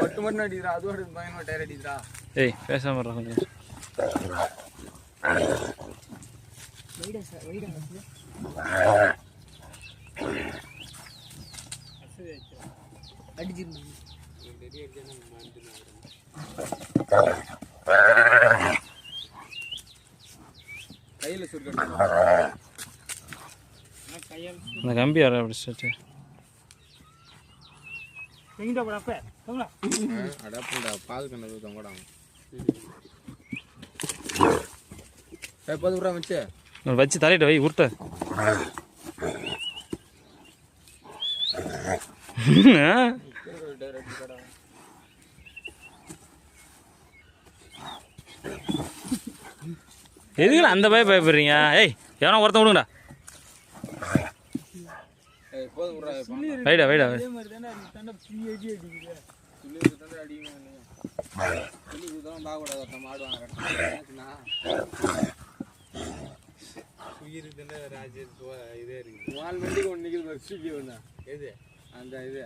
ஒட்டு மட்டும் அடிக்கிறா, அதோட பயங்கரமா டயர் அடிக்கிறா. ஏய் பேசாம இருடா கொஞ்சம். கையில சுருக்க அந்த கம்பி வர அப்படி ஸ்டார்ட் அடப்புண்டா பால் கண்ணது தொங்கடா. எப்போது புறா வச்சு வச்சு தலையிட்ட வை உருட்ட. எதுக்கு அந்த பயப்படுறீங்க? ஏய் எவனா ஒருத்தன் விடுங்கடா. வைடா வைடா அந்த இது